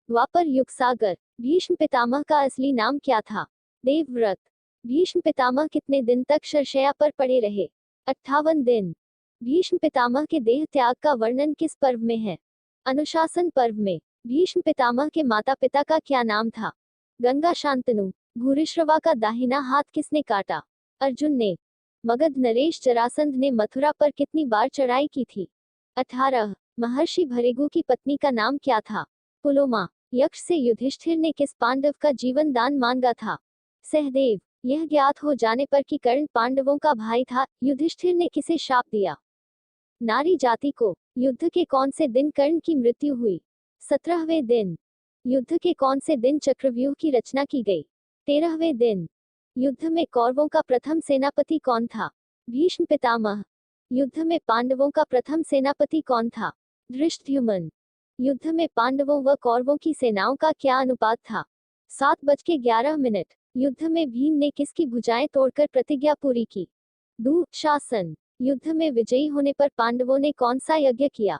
द्वापर युग सागर। भीष्म पितामह का असली नाम क्या था? देवव्रत। भीष्म पितामह कितने दिन तक शरशय्या पर पड़े रहे? 58 दिन। भीष्म पितामह के देह त्याग का वर्णन किस पर्व में है? अनुशासन पर्व में। भीष्म पितामह के माता पिता का क्या नाम था? गंगा शांतनु। भूरिश्रवा का दाहिना हाथ किसने काटा? अर्जुन ने। मगध नरेश जरासंध ने मथुरा पर कितनी बार चढ़ाई की थी? 18। महर्षि भृगु की पत्नी का नाम क्या था? पुलोमा। यक्ष से युधिष्ठिर ने किस पांडव का जीवन दान मांगा था? सहदेव। यह ज्ञात हो जाने पर कि कर्ण पांडवों का भाई था, युधिष्ठिर ने किसे शाप दिया? नारी जाति को। युद्ध के कौन से दिन कर्ण की मृत्यु हुई? 17वें दिन। युद्ध के कौन से दिन चक्रव्यूह की रचना की गई? 13वें दिन। युद्ध में कौरवों का प्रथम सेनापति कौन था? भीष्म पितामह। युद्ध में पांडवों का प्रथम सेनापति कौन था? धृष्टद्युम्न। युद्ध में पांडवों व कौरवों की सेनाओं का क्या अनुपात था? 7:11। युद्ध में भीम ने किसकी भुजाएं तोड़कर प्रतिज्ञा पूरी की? दुःशासन। युद्ध में विजयी होने पर पांडवों ने कौन सा यज्ञ किया?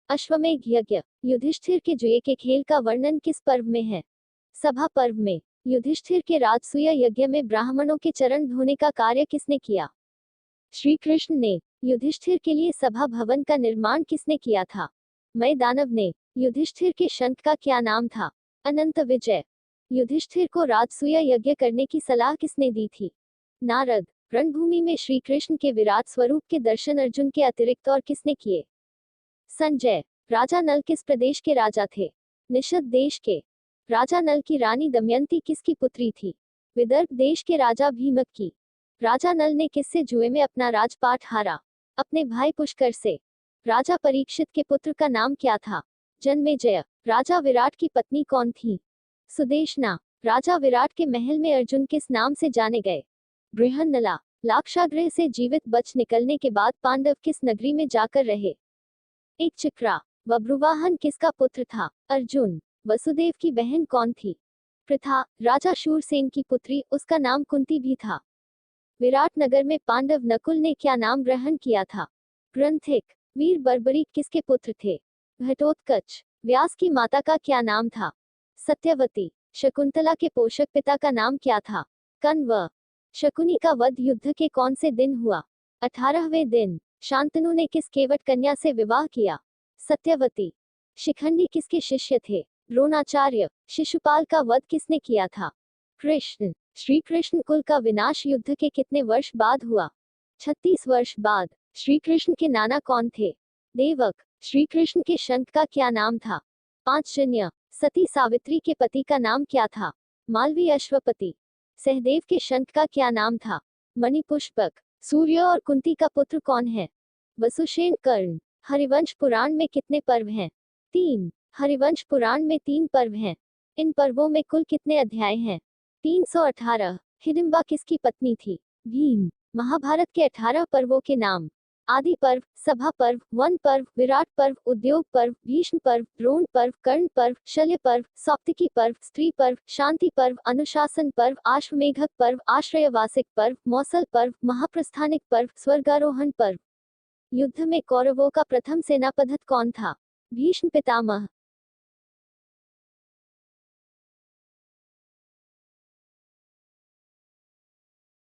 अश्वमेध यज्ञ। युधिष्ठिर के जुए के खेल का वर्णन किस पर्व में है? सभा पर्व में। युधिष्ठिर के राजसूय यज्ञ में ब्राह्मणों के चरण धोने का कार्य किसने किया? श्री कृष्ण ने। युधिष्ठिर के लिए सभा भवन का निर्माण किसने किया था? मय दानव ने। युधिष्ठिर के शंख का क्या नाम था? अनंत विजय। युधिष्ठिर को राजसूय यज्ञ करने की सलाह किसने दी थी? नारद। रणभूमि में श्री कृष्ण के विराट स्वरूप के दर्शन अर्जुन के अतिरिक्त और किसने किए? संजय। राजा नल किस प्रदेश के राजा थे? निषद देश के। राजा नल की रानी दमयंती किसकी पुत्री थी? विदर्भ देश के राजा भीमक की। राजा नल ने किससे जुए में अपना राजपाट हारा? अपने भाई पुष्कर से। राजा परीक्षित के पुत्र का नाम क्या था? जन्मेजय। राजा विराट की पत्नी कौन थी? सुदेशना। राजा विराट के महल में अर्जुन किस नाम से जाने गए? बृहन्नला। लाक्षागृह से जीवित बच निकलने के बाद पांडव किस नगरी में जाकर रहे? एक चिक्रा। बब्रुवाहन किसका पुत्र था? अर्जुन। वसुदेव की बहन कौन थी? पृथा। राजा शूरसेन की पुत्री, उसका नाम कुंती भी था। विराट नगर में पांडव नकुल ने क्या नाम ग्रहण किया था? ग्रंथिक। वीर बर्बरी किसके पुत्र थे? घटोत्कच। व्यास की माता का क्या नाम था? सत्यवती। शकुंतला के पोषक पिता का नाम क्या था? कण्व। शकुनी का वध युद्ध के कौन से दिन हुआ? 18वें दिन। शांतनु ने किस केवट कन्या से विवाह किया? सत्यवती। शिखंडी किसके शिष्य थे? द्रोणाचार्य। शिशुपाल का वध किसने किया था? कृष्ण। श्री कृष्ण कुल का विनाश युद्ध के कितने वर्ष बाद हुआ? 36 वर्ष बाद। श्री कृष्ण के नाना कौन थे? देवक। श्री कृष्ण के शंख का क्या नाम था? पांचजन्य। सती सावित्री के पति का नाम क्या था? मालवी अश्वपति। सहदेव के शंख का क्या नाम था? मणिपुष्पक। सूर्य और कुंती का पुत्र कौन है? वसुसेन कर्ण। हरिवंश पुराण में कितने पर्व हैं? 3। हरिवंश पुराण में 3 पर्व हैं। इन पर्वों में कुल कितने अध्याय हैं? 318। हिडिंबा किसकी पत्नी थी? भीम। महाभारत के 18 पर्वों के नाम। आदि पर्व, सभा पर्व, वन पर्व, विराट पर्व, उद्योग पर्व, भीष्म पर्व, द्रोण पर्व, कर्ण पर्व, शल्य पर्व, सौप्तिकी पर्व, स्त्री पर्व, शांति पर्व, अनुशासन पर्व, आश्वमेघक पर्व, आश्रयवासिक पर्व, मौसल पर्व, महाप्रस्थानिक पर्व, स्वर्गारोहण पर्व। युद्ध में कौरवों का प्रथम सेनापति कौन था? भीष्म पितामह।